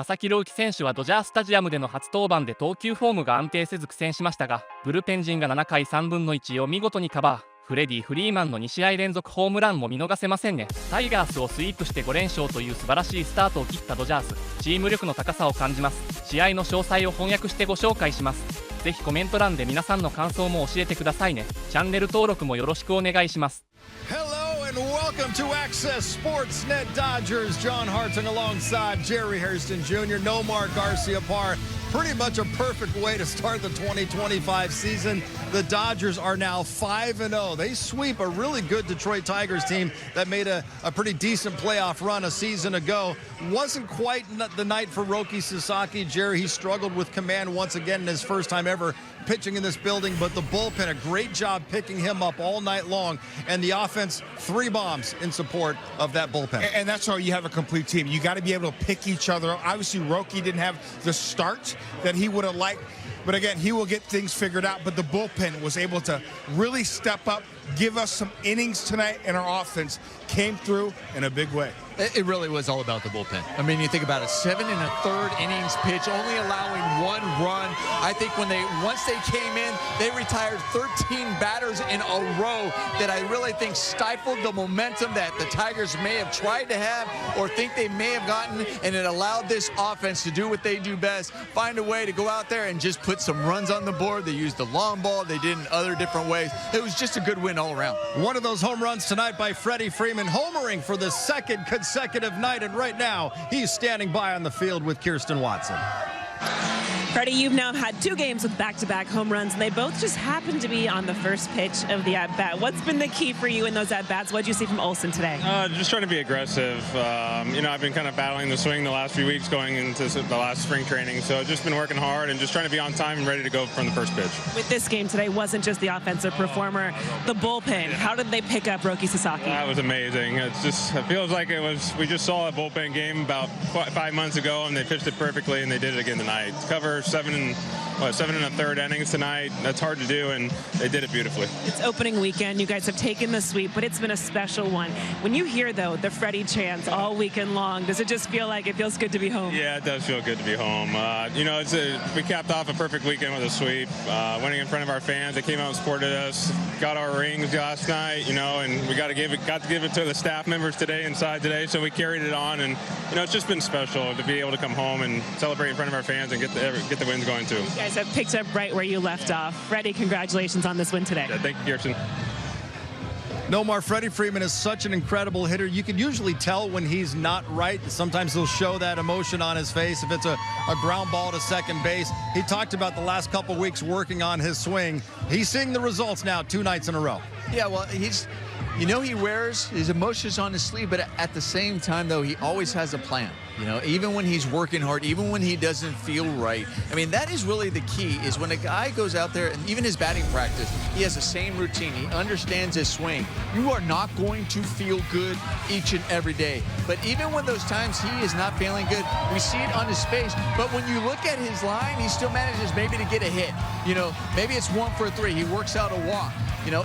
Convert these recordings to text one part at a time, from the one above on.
佐々木朗希選手はドジャースタジアムでの初登板で投球フォームが安定せず苦戦しましたが、ブルペン陣が7回3分の1を見事にカバー。フレディ・フリーマンの2試合連続ホームランも見逃せませんね。タイガースをスイープして5連勝という素晴らしいスタートを切ったドジャース、チーム力の高さを感じます。試合の詳細を翻訳してご紹介します。ぜひコメント欄で皆さんの感想も教えてくださいね。チャンネル登録もよろしくお願いします。Hello and welcome to Access Sportsnet Dodgers. John Hartung alongside Jerry Hairston Jr., Nomar Garciaparra. Pretty much a perfect way to start the 2025 season. The Dodgers are now 5-0. They sweep a really good Detroit Tigers team that made a pretty decent playoff run a season ago. Wasn't quite the night for Roki Sasaki. Jerry, he struggled with command once again in his first time ever pitching in this building, but the bullpen, a great job picking him up all night long, and the offense, 3 bombs in support of that bullpen. And that's how you have a complete team. You got to be able to pick each other up. Obviously, Roki didn't have the start that he would have liked, but again, he will get things figured out. But the bullpen was able to really step up, give us some innings tonight, and our offense came through in a big way. It really was all about the bullpen. I mean, you think about it, 7 1/3 innings pitch, only allowing 1 run. I think once they came in, they retired 13 batters in a row that I really think stifled the momentum that the Tigers may have tried to have or think they may have gotten, and it allowed this offense to do what they do best, find a way to go out there and just put some runs on the board. They used the long ball, they did in other different ways. It was just a good win all around. One of those home runs tonight by Freddie Freeman, homering for the second consecutive night, and right now he's standing by on the field with Kirsten Watson. Freddie, you've now had 2 games with back-to-back home runs, and they both just happened to be on the first pitch of the at-bat. What's been the key for you in those at-bats? What did you see from Olsen today? Just trying to be aggressive. You know, I've been kind of battling the swing the last few weeks going into the last spring training, so just been working hard and just trying to be on time and ready to go from the first pitch. With this game today, wasn't just the offensive performer, the bullpen. How did they pick up Roki Sasaki? That was amazing. It feels like we just saw a bullpen game about 5 months ago, and they pitched it perfectly, and they did it again tonight. Cover 7 1/3 innings tonight. That's hard to do, and they did it beautifully. It's opening weekend. You guys have taken the sweep, but it's been a special one. When you hear, though, the Freddie chants all weekend long, does it just feel like it feels good to be home? Yeah, it does feel good to be home. You know, we capped off a perfect weekend with a sweep, winning in front of our fans. They came out and supported us, got our rings last night, you know, and we got to give it to the staff members inside today, so we carried it on, and you know, it's just been special to be able to come home and celebrate in front of our fans and get the wins going too. You guys have picked up right where you left off. Freddie, congratulations on this win today. Yeah, thank you, Kirsten. Nomar, Freddie Freeman is such an incredible hitter. You can usually tell when he's not right. Sometimes he'll show that emotion on his face if it's a ground ball to second base. He talked about the last couple weeks working on his swing. He's seeing the results now 2 nights in a row. Yeah, well, you know, he wears his emotions on his sleeve, but at the same time, though, he always has a plan. You know, even when he's working hard, even when he doesn't feel right. I mean, that is really the key, is when a guy goes out there, and even his batting practice, he has the same routine. He understands his swing. You are not going to feel good each and every day. But even when those times he is not feeling good, we see it on his face. But when you look at his line, he still manages maybe to get a hit. You know, maybe it's 1 for 3. He works out a walk. You know,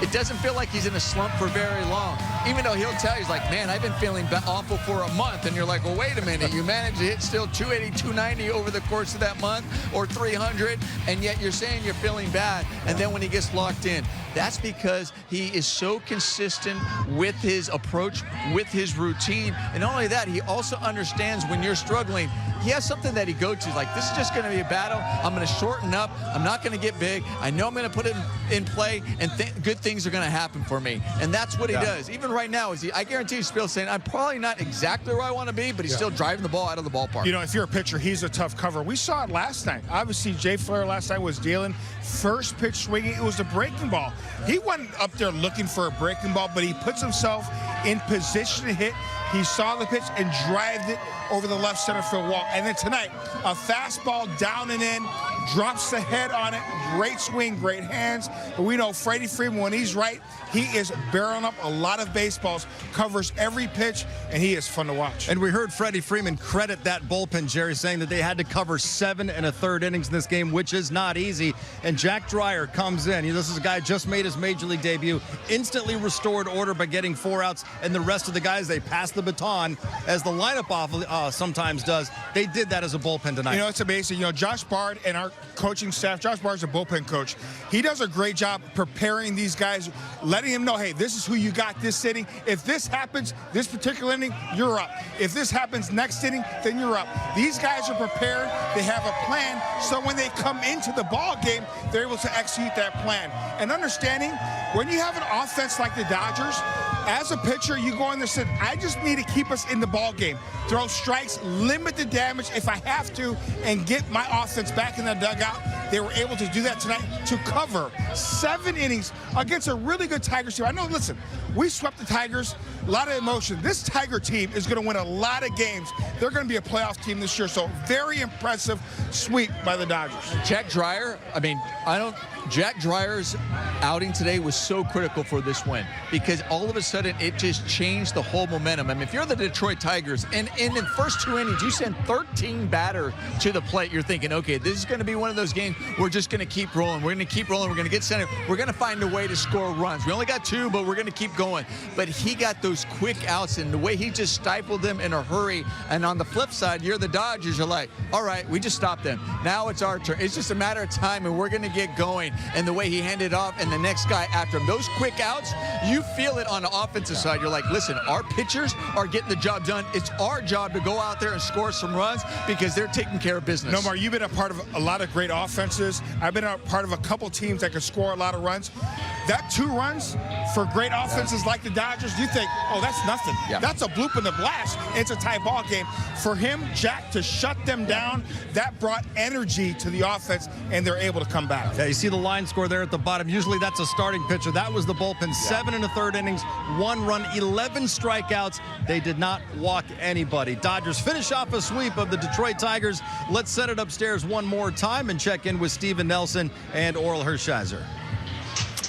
it doesn't feel like he's in a slump for very long. Even though he'll tell you, he's like, man, I've been feeling awful for a month. And you're like, well, wait a minute. You managed to hit still 280, 290 over the course of that month, or 300, and yet you're saying you're feeling bad. And then when he gets locked in, that's because he is so consistent with his approach, with his routine. And not only that, he also understands when you're struggling, he has something that he goes to, like, this is just going to be a battle. I'm going to shorten up. I'm not going to get big. I know I'm going to put it in play, and good things are going to happen for me. And that's what he does. Even right now, I guarantee he's still saying, I'm probably not exactly where I want to be, but he's still driving the ball out of the ballpark. You know, if you're a pitcher, he's a tough cover. We saw it last night. Obviously, Jay Flair last night was dealing. First pitch swinging, it was a breaking ball. He wasn't up there looking for a breaking ball, but he puts himself in position to hit. He saw the pitch and drived it over the left center field wall. And then tonight, a fastball down and in, drops the head on it. Great swing, great hands. But we know Freddie Freeman, when he's right, he is barreling up a lot of baseballs, covers every pitch, and he is fun to watch. And we heard Freddie Freeman credit that bullpen, Jerry, saying that they had to cover 7 1/3 innings in this game, which is not easy. And Jack Dreyer comes in. This is a guy just made his major league debut, instantly restored order by getting 4 outs, and the rest of the guys, they pass the baton, as the lineup sometimes does. They did that as a bullpen tonight. You know, it's amazing. You know, Josh Bard and our coaching staff, Josh Bard's a bullpen coach. He does a great job preparing these guys, letting them know, hey, this is who you got this inning. If this happens, this particular inning, you're up. If this happens next inning, then you're up. These guys are prepared. They have a plan. So when they come into the ball game, they're able to execute that plan. And understanding, when you have an offense like the Dodgers, as a pitcher, you go in there and say, I just need to keep us in the ball game. Throw strikes, limit the damage if I have to, and get my offense back in the dugout. They were able to do that tonight to cover 7 innings against a really good Tigers team. I know, listen, we swept the Tigers, a lot of emotion. This Tiger team is going to win a lot of games. They're going to be a playoff team this year, so very impressive sweep by the Dodgers. Jack Dreyer, Jack Dreyer's outing today was so critical for this win because all of a sudden it just changed the whole momentum. I mean, if you're the Detroit Tigers and in the first 2 innings you send 13 batters to the plate, you're thinking, okay, this is going to be one of those games we're just going to keep rolling. We're going to keep rolling. We're going to get center. We're going to find a way to score runs. We only got 2, but we're going to keep going. But he got those quick outs, and the way he just stifled them in a hurry. And on the flip side, you're the Dodgers. You're like, all right, we just stopped them. Now it's our turn. It's just a matter of time, and we're going to get going. And the way he handed off and the next guy after him, those quick outs, you feel it on the offensive side. You're like, listen, our pitchers are getting the job done. It's our job to go out there and score some runs because they're taking care of business. Nomar, you've been a part of a lot of great offenses. I've been a part of a couple teams that can score a lot of runs. That 2 runs for great offenses like the Dodgers, you think, oh, that's nothing. Yeah. That's a bloop in the blast. It's a tie ball game. For him, Jack, to shut them down, that brought energy to the offense, and they're able to come back. Yeah, you see the line score there at the bottom. Usually that's a starting pitcher. That was the bullpen. 7 1/3 innings, 1 run, 11 strikeouts. They did not walk anybody. Dodgers finish off a sweep of the Detroit Tigers. Let's set it upstairs one more time and check in with Steven Nelson and Oral Hershiser.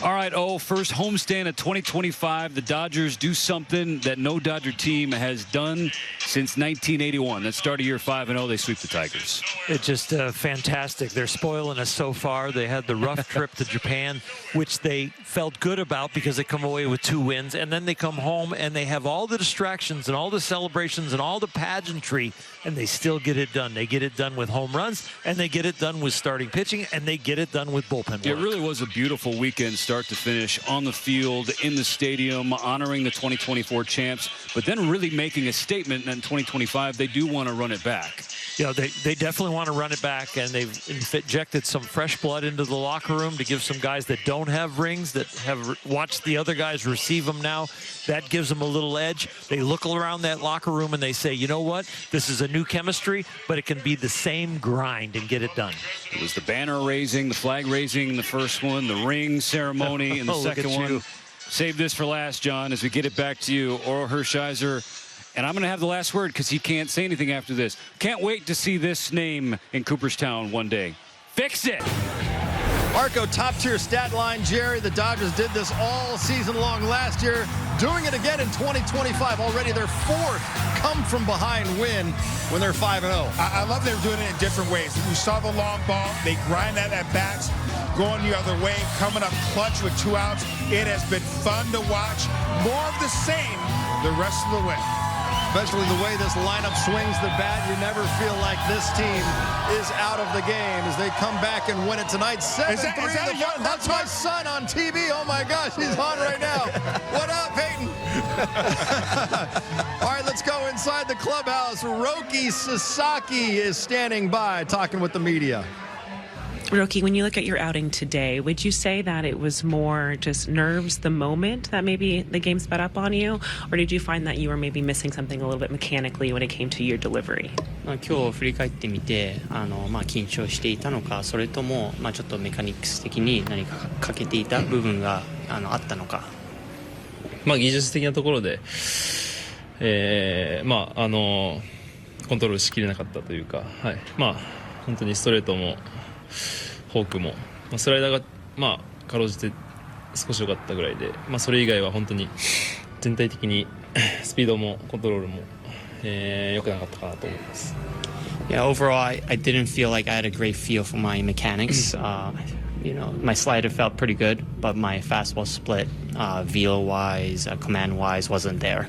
All right, first homestand of 2025. The Dodgers do something that no Dodger team has done since 1981. That start of year 5-0, they sweep the Tigers. It's just fantastic. They're spoiling us so far. They had the rough trip to Japan, which they felt good about because they come away with 2 wins. And then they come home and they have all the distractions and all the celebrations and all the pageantry, and they still get it done. They get it done with home runs, and they get it done with starting pitching, and they get it done with bullpen work. It really was a beautiful weekend, start to finish, on the field, in the stadium, honoring the 2024 champs, but then really making a statement in 2025 they do want to run it back. Yeah, they definitely want to run it back, and they've injected some fresh blood into the locker room to give some guys that don't have rings, that have watched the other guys receive them now. That gives them a little edge. They look around that locker room and they say, you know what? This is a new chemistry, but it can be the same grind and get it done. It was the banner raising, the flag raising in the first one, the ring ceremony in the second one. Save this for last, John, as we get it back to you, Oral Hershiser. And I'm going to have the last word because he can't say anything after this. Can't wait to see this name in Cooperstown one day. Fix it! Arco, top-tier stat line, Jerry. The Dodgers did this all season long last year, doing it again in 2025. Already their 4th come-from-behind win when they're 5-0. I love they're doing it in different ways. We saw the long ball. They grind that at bats, going the other way, coming up clutch with 2 outs. It has been fun to watch. More of the same the rest of the way. Especially the way this lineup swings the bat, you never feel like this team is out of the game as they come back and win it tonight. 7-3. That's my son on TV. Oh my gosh, he's on right now. What up, Peyton? All right, let's go inside the clubhouse. Roki Sasaki is standing by, talking with the media. Roki, when you look at your outing today, would you say that it was more just nerves, the moment that maybe the game sped up on you? Or did you find that you were maybe missing something a little bit mechanically when it came to your delivery? 今日振り返ってみて緊張していたのかそれともちょっとメカニクス的に何か欠けていた部分があったのか技術的なところでコントロールしきれなかったというかはい本当にストレートもフォークも、スライダーが、かろうじて少し良かったぐらいで、それ以外は本当に全体的にスピードもコントロールも、良くなかったかなと思います。Yeah, overall, I didn't feel like I had a great feel for my mechanics. My slider felt pretty good, but my fastball split, velo-wise, command-wise, wasn't there.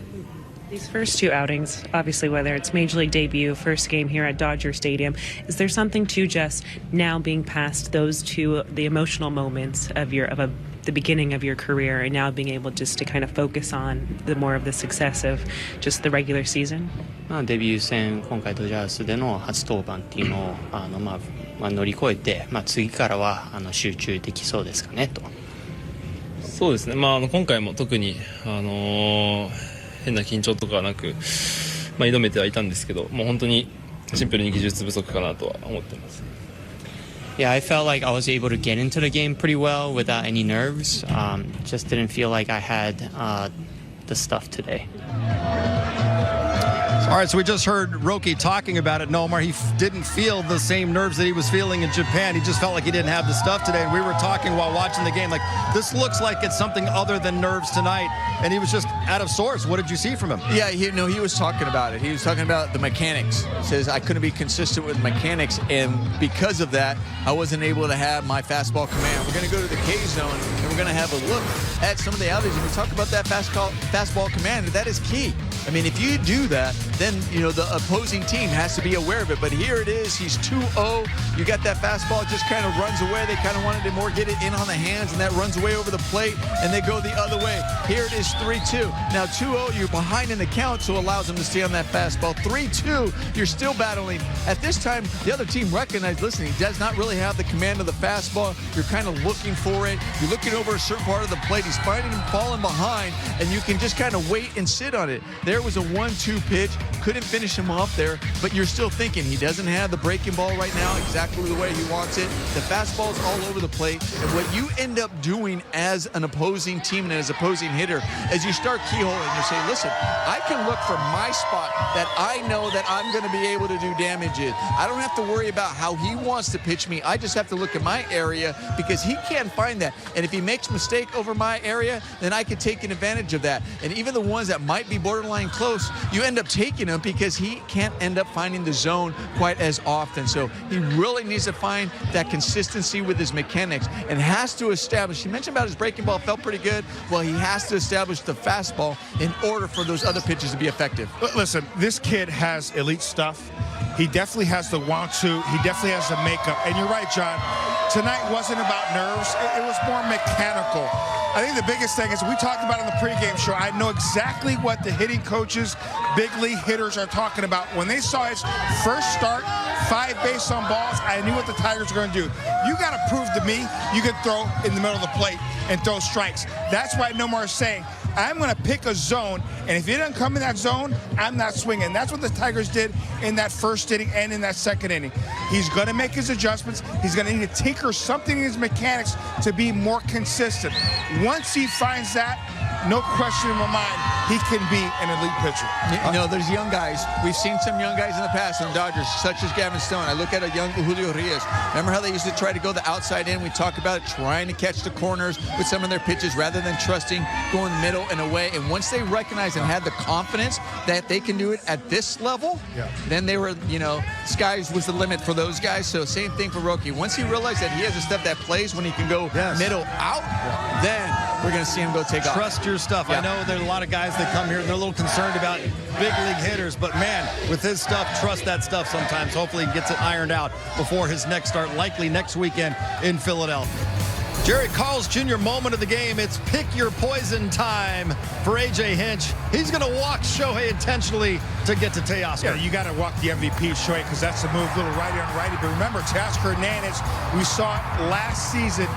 These first two outings, obviously, whether it's Major League debut, first game here at Dodger Stadium, is there something to just now being past those two, the emotional moments of the beginning of your career, and now being able just to kind of focus on the more of the success of just the regular season? デビュー戦、今回ドジャースでの初登板っていうのを乗り越えて、次からは集中できそうですかねと。そうですね。今回も特に変な緊張とかはなく、挑めてはいたんですけど、もう本当にシンプルに技術不足かなとは思ってます。Yeah, I felt like I was able to get into the game pretty well without any nerves. Just didn't feel like I had the stuff today. All right, so we just heard Roki talking about it. Nomar, he didn't feel the same nerves that he was feeling in Japan. He just felt like he didn't have the stuff today. And we were talking while watching the game, like, this looks like it's something other than nerves tonight. And he was just out of sorts. What did you see from him? Yeah, he was talking about it. He was talking about the mechanics. He says, I couldn't be consistent with mechanics, and because of that, I wasn't able to have my fastball command. We're going to go to the K zone, and we're going to have a look at some of the outings. And we talk about that fastball command. That is key. I mean, if you do that, then, the opposing team has to be aware of it. But here it is. He's 2-0. You got that fastball, just kind of runs away. They kind of wanted to more get it in on the hands, and that runs away over the plate, and they go the other way. Here it is, 3-2. Now, 2-0, you're behind in the count, so it allows them to stay on that fastball. 3-2, you're still battling. At this time, the other team recognized, listen, he does not really have the command of the fastball. You're kind of looking for it. You're looking over a certain part of the plate. He's finding him falling behind, and you can just kind of wait and sit on it. There was a 1-2 pitch. Couldn't finish him off there, but you're still thinking he doesn't have the breaking ball right now exactly the way he wants it. The fastball's all over the plate, and what you end up doing as an opposing team and as an opposing hitter is you start keyholing. You say, listen, I can look for my spot that I know that I'm going to be able to do damage in. I don't have to worry about how he wants to pitch me. I just have to look at my area because he can't find that. And if he makes a mistake over my area, then I can take an advantage of that. And even the ones that might be borderline close, you end up taking them because he can't end up finding the zone quite as often. So he really needs to find that consistency with his mechanics and has to establish. He mentioned about his breaking ball felt pretty good. Well, he has to establish the fastball in order for those other pitches to be effective. Listen, this kid has elite stuff. He definitely has the want-to. He definitely has the makeup. And you're right, John. Tonight wasn't about nerves. It was more mechanical. I think the biggest thing is we talked about on the pregame show. I know exactly what the hitting coaches, big league hitters are talking about. When they saw his first start, 5 base on balls, I knew what the Tigers were going to do. You got to prove to me you can throw in the middle of the plate and throw strikes. That's why Nomar is saying, I'm going to pick a zone, and if it doesn't come in that zone, I'm not swinging. That's what the Tigers did in that first inning and in that second inning. He's going to make his adjustments. He's going to need to tinker something in his mechanics to be more consistent. Once he finds that, no question in my mind, he can be an elite pitcher. There's young guys. We've seen some young guys in the past in the Dodgers, such as Gavin Stone. I look at a young Julio Reyes. Remember how they used to try to go the outside in? We talk about trying to catch the corners with some of their pitches rather than trusting going middle and away. And once they recognized and had the confidence that they can do it at this level, then they were, skies was the limit for those guys. So same thing for Roki. Once he realized that he has a stuff that plays when he can go middle out, then we're going to see him go take off. Trust your stuff. I know there's a lot of guys that come here and they're a little concerned about big league hitters, but man, with his stuff, trust that stuff sometimes. Hopefully he gets it ironed out before his next start, likely next weekend in Philadelphia. Jerry Carl's junior moment of the game. It's pick your poison time for A.J. Hinch. He's going to walk Shohei intentionally to get to Teoscar. Yeah, you got to walk the MVP, Shohei, because that's the move, little righty on righty. But remember, Teoscar Hernandez, we saw it last season,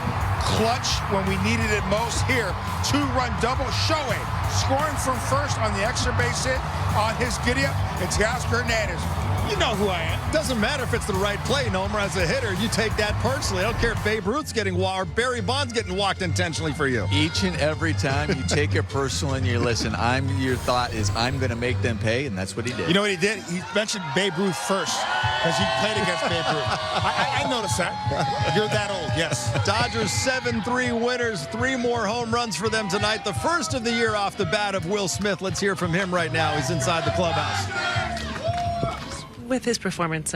clutch when we needed it most here. 2-run double. Shohei scoring from first on the extra base hit on his giddy-up. And Teoscar Hernandez You know who I am. Doesn't matter if it's the right play, Nomer. As a hitter, you take that personally. I don't care if Babe Ruth's getting walked or Barry Bonds getting walked intentionally for you. Each and every time you take it personal and you listen, your thought is, I'm going to make them pay, and that's what he did. You know what he did? He mentioned Babe Ruth first because he played against Babe Ruth. I noticed that. You're that old, yes. Dodgers 7-3 winners. 3 more home runs for them tonight. The first of the year off the bat of Will Smith. Let's hear from him right now. He's inside the clubhouse. With his performance,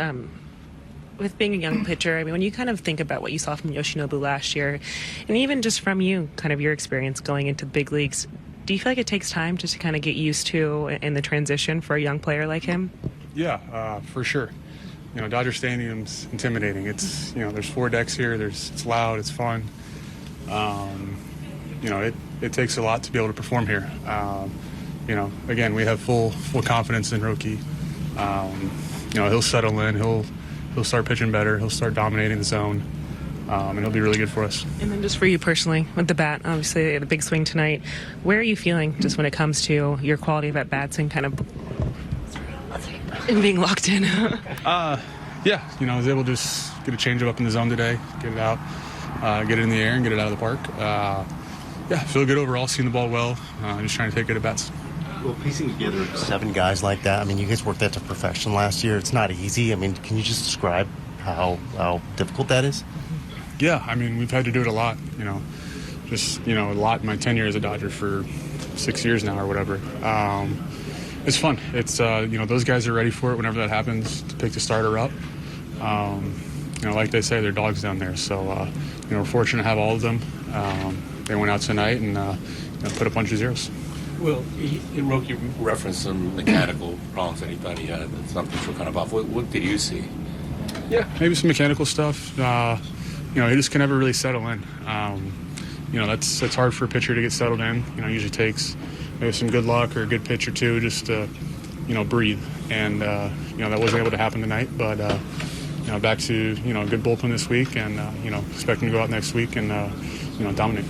with being a young pitcher, I mean, when you kind of think about what you saw from Yoshinobu last year, and even just from you, kind of your experience going into the big leagues, do you feel like it takes time just to kind of get used to in the transition for a young player like him? Yeah, for sure. You know, Dodger Stadium's intimidating. It's, you know, there's 4 decks here. It's loud. It's fun. You know, it takes a lot to be able to perform here. You know, again, we have full confidence in Roki. You know, he'll settle in. He'll start pitching better. He'll start dominating the zone, and he'll be really good for us. And then just for you personally, with the bat, obviously the big swing tonight, where are you feeling just when it comes to your quality of at bats and kind of being locked in? Yeah, you know, I was able to just get a changeup up in the zone today, get it out, get it in the air, and get it out of the park. Yeah, feel good overall, seeing the ball well, just trying to take good at bats. Well, piecing together 7 guys like that, I mean, you guys worked that to perfection last year. It's not easy. I mean, can you just describe how difficult that is? Yeah, I mean, we've had to do it a lot, you know. Just, you know, a lot in my tenure as a Dodger for 6 years now or whatever. It's fun. It's, you know, those guys are ready for it whenever that happens, to pick the starter up. You know, like they say, they're dogs down there. So, you know, we're fortunate to have all of them. They went out tonight and you know, put a bunch of zeros. Well, Roki referenced some mechanical problems that he thought he had, that some things were kind of off. What did you see? Yeah, maybe some mechanical stuff. You know, he just can never really settle in. You know, that's hard for a pitcher to get settled in. You know, it usually takes maybe some good luck or a good pitch or two just to, you know, breathe. And, you know, that wasn't able to happen tonight. But, you know, back to, you know, a good bullpen this week and, you know, expecting to go out next week and, you know, dominate.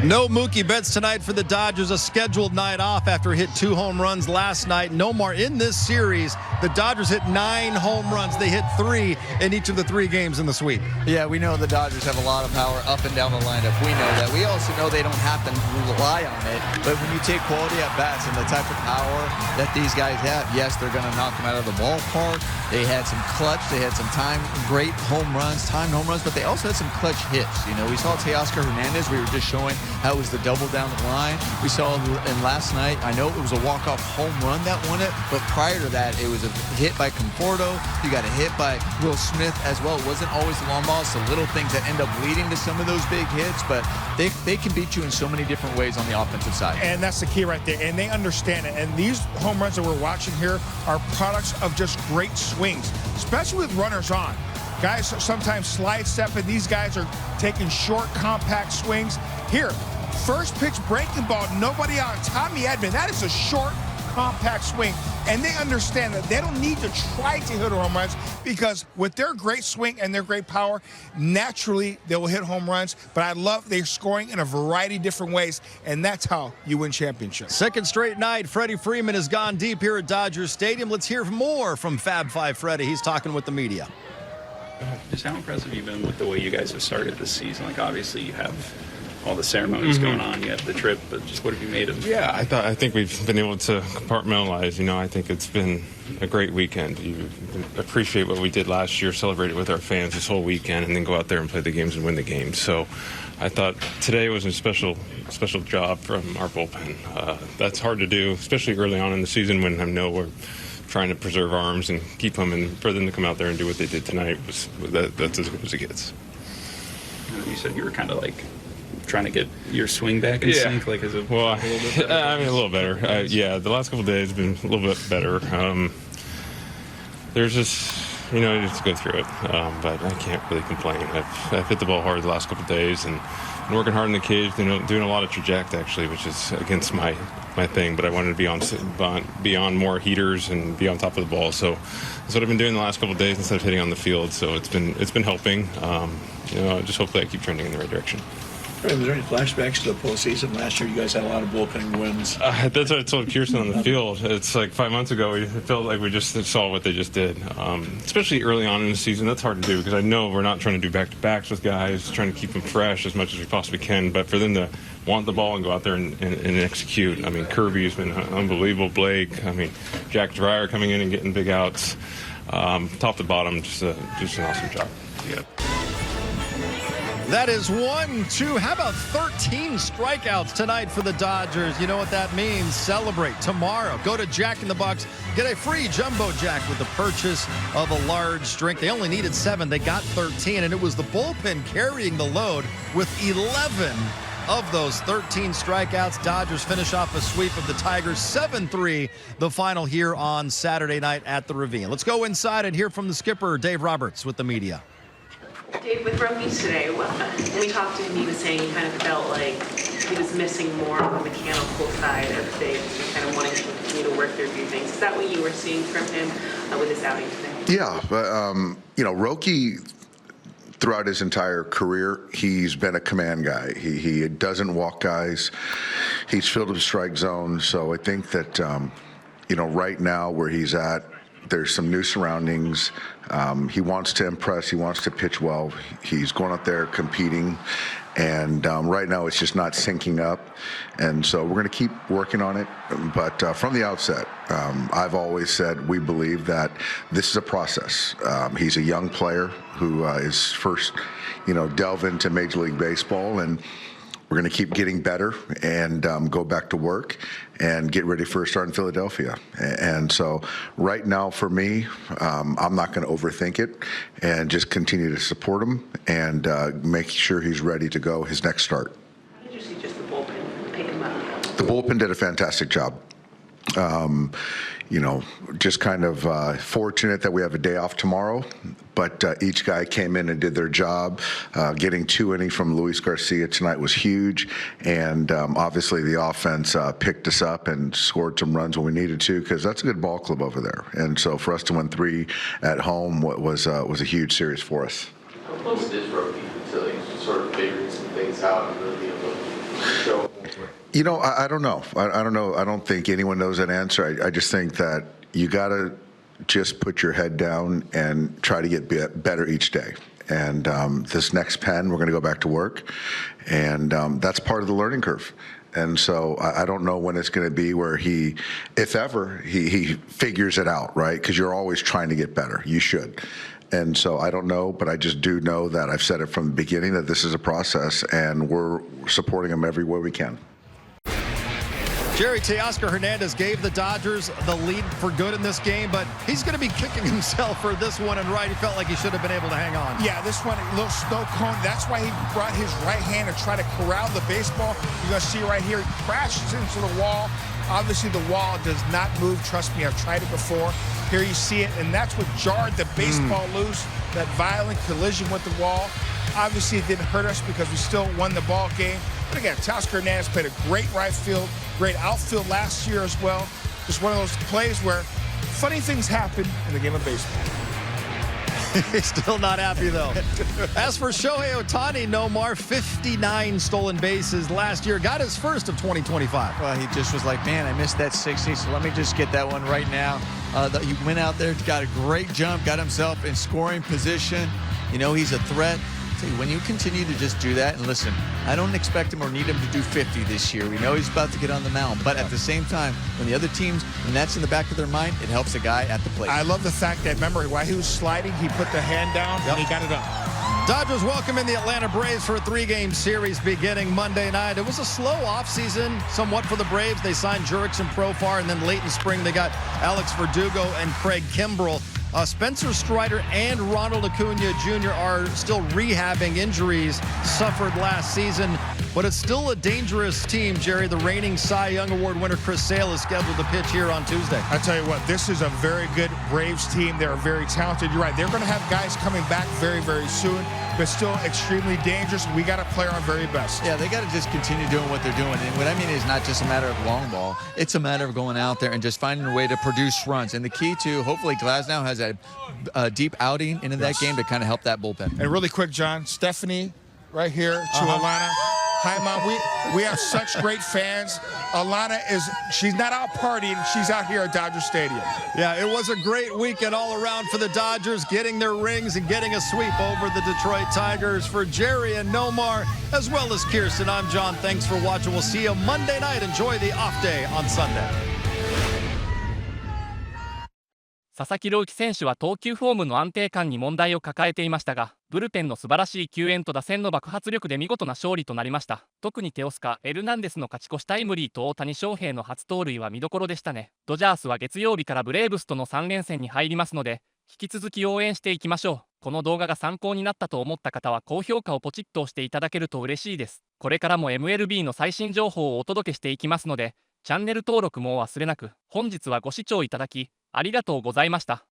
No Mookie Betts tonight for the Dodgers, a scheduled night off after he hit 2 home runs last night. No more in this series. The Dodgers hit 9 home runs. They hit 3 in each of the 3 games in the sweep. Yeah, we know the Dodgers have a lot of power up and down the lineup. We know that. We also know they don't have to rely on it. But when you take quality at bats and the type of power that these guys have, yes, they're going to knock them out of the ballpark. They had some clutch. They had some great home runs, timed home runs, but they also had some clutch hits. You know, we saw Teoscar Hernandez. We were just showing how it was the double down the line. We saw in last night, I know it was a walk-off home run that won it, but prior to that, it was a hit by Conforto. You got a hit by Will Smith as well. It wasn't always the long ball. It's the little things that end up leading to some of those big hits, but they can beat you in so many different ways on the offensive side. And that's the key right there. And they understand it. And these home runs that we're watching here are products of just great swings, especially with runners on. Guys sometimes slide step, and these guys are taking short, compact swings. Here, first pitch breaking ball, nobody on. Tommy Edman, that is a short, compact swing. And they understand that they don't need to try to hit home runs because with their great swing and their great power, naturally they will hit home runs. But I love they're scoring in a variety of different ways, and that's how you win championships. Second straight night, Freddie Freeman has gone deep here at Dodgers Stadium. Let's hear more from Fab 5 Freddie. He's talking with the media. Just how impressive you've been with the way you guys have started this season. Like, obviously you have all the ceremonies going on, you have the trip, but just what have you made of it? Yeah, I think we've been able to compartmentalize. You know, I think it's been a great weekend. You appreciate what we did last year, celebrate it with our fans this whole weekend, and then go out there and play the games and win the games. So I thought today was a special job from our bullpen. That's hard to do, especially early on in the season when I know we're trying to preserve arms and keep them, and for them to come out there and do what they did tonight that's as good as it gets. You said you were kind of like trying to get your swing back in sync, like as a well, a little bit better? I mean, a little better. Yeah, the last couple of days have been a little bit better. There's just, you know, you just go through it, but I can't really complain. I've hit the ball hard the last couple of days and working hard in the cage, doing a lot of traject actually, which is against my thing, but I wanted to be on more heaters and be on top of the ball. So that's what I've been doing the last couple of days instead of hitting on the field. So it's been helping. You know, just hopefully I keep trending in the right direction. Was there any flashbacks to the postseason last year? You guys had a lot of bullpen wins. That's what I told Kirsten on the field. It's like 5 months ago, it felt like we just saw what they just did. Especially early on in the season, that's hard to do because I know we're not trying to do back-to-backs with guys, trying to keep them fresh as much as we possibly can. But for them to want the ball and go out there and execute, I mean, Kirby's been unbelievable. Blake, I mean, Jack Dreyer coming in and getting big outs. Top to bottom, just an awesome job. Yeah. That is 1, 2, how about 13 strikeouts tonight for the Dodgers? You know what that means. Celebrate tomorrow. Go to Jack in the Box. Get a free Jumbo Jack with the purchase of a large drink. They only needed 7. They got 13, and it was the bullpen carrying the load with 11 of those 13 strikeouts. Dodgers finish off a sweep of the Tigers, 7-3, the final here on Saturday night at the Ravine. Let's go inside and hear from the skipper, Dave Roberts, with the media. Dave, with Roki today, when we talked to him, he was saying he kind of felt like he was missing more on the mechanical side of things and kind of wanting to continue to work through a few things. Is that what you were seeing from him with his outing today? Yeah, but, Roki, throughout his entire career, he's been a command guy. He doesn't walk guys. He's filled with strike zones. So I think that, right now where he's at, there's some new surroundings. He wants to impress. He wants to pitch well. He's going out there competing. And right now it's just not syncing up. And so we're going to keep working on it. But from the outset, I've always said we believe that this is a process. He's a young player who is first, delve into Major League Baseball. And we're going to keep getting better and go back to work and get ready for a start in Philadelphia. And so right now for me, I'm not going to overthink it and just continue to support him and make sure he's ready to go his next start. How did you see just the bullpen pick him up? The bullpen did a fantastic job. Just kind of fortunate that we have a day off tomorrow, but each guy came in and did their job. Getting 2 innings from Luis Garcia tonight was huge, and obviously the offense picked us up and scored some runs when we needed to, because that's a good ball club over there. And so for us to win 3 at home was a huge series for us. How close is Roki until he sort of figured some things out and really be able to show? I don't know. I don't know. I don't think anyone knows that answer. I just think that you got to just put your head down and try to get better each day. And this next pen, we're going to go back to work. And that's part of the learning curve. And so I don't know when it's going to be where he, if ever, he figures it out, right? Because you're always trying to get better. You should. And so I don't know, but I just do know that I've said it from the beginning that this is a process, and we're supporting him every way we can. Jerry, Teoscar Hernandez gave the Dodgers the lead for good in this game, but he's going to be kicking himself for this one, and right, he felt like he should have been able to hang on. Yeah, this one, a little snow cone. That's why he brought his right hand to try to corral the baseball. You're going to see right here, he crashes into the wall. Obviously, the wall does not move. Trust me, I've tried it before. Here you see it, and that's what jarred the baseball loose, that violent collision with the wall. Obviously, it didn't hurt us because we still won the ball game. But again, Teoscar Hernandez played a great right field, great outfield last year as well. Just one of those plays where funny things happen in the game of baseball. He's still not happy, though. As for Shohei Ohtani, Nomar, 59 stolen bases last year. Got his first of 2025. Well, he just was like, man, I missed that 60, so let me just get that one right now. He went out there, got a great jump, got himself in scoring position. He's a threat. When you continue to just do that, and listen, I don't expect him or need him to do 50 this year. We know he's about to get on the mound, but at the same time, when the other teams, when that's in the back of their mind, it helps the guy at the plate. I love the fact that, remember, while he was sliding, he put the hand down and he got it up. Dodgers welcome in the Atlanta Braves for a 3-game series beginning Monday night. It was a slow offseason somewhat for the Braves. They signed Jurickson Profar, and then late in spring they got Alex Verdugo and Craig Kimbrell. Spencer Strider and Ronald Acuna Jr. are still rehabbing injuries suffered last season, but it's still a dangerous team, Jerry. The reigning Cy Young Award winner Chris Sale is scheduled to pitch here on Tuesday. I tell you what, this is a very good Braves team. They're very talented. You're right. They're going to have guys coming back very, very soon, but still extremely dangerous. We got to play our very best. Yeah, they got to just continue doing what they're doing. And what I mean is not just a matter of long ball. It's a matter of going out there and just finding a way to produce runs. And the key to, hopefully, Glasnow has a deep outing into that game to kind of help that bullpen. And really quick, John, Stephanie right here to Atlanta. Hi, Mom. We have such great fans. Alana she's not out partying. She's out here at Dodger Stadium. Yeah, it was a great weekend all around for the Dodgers, getting their rings and getting a sweep over the Detroit Tigers. For Jerry and Nomar, as well as Kirsten, I'm John. Thanks for watching. We'll see you Monday night. Enjoy the off day on Sunday. 佐々木朗希選手は投球フォームの安定感に問題を抱えていましたが、ブルペンの素晴らしい救援と打線の爆発力で見事な勝利となりました。特にテオスカ・エルナンデスの勝ち越しタイムリーと大谷翔平の初盗塁は見どころでしたね。ドジャースは月曜日からブレーブスとの3連戦に入りますので、引き続き応援していきましょう。この動画が参考になったと思った方は高評価をポチッと押していただけると嬉しいです。これからも MLB の最新情報をお届けしていきますので、チャンネル登録もお忘れなく。本日はご視聴いただきありがとうございました。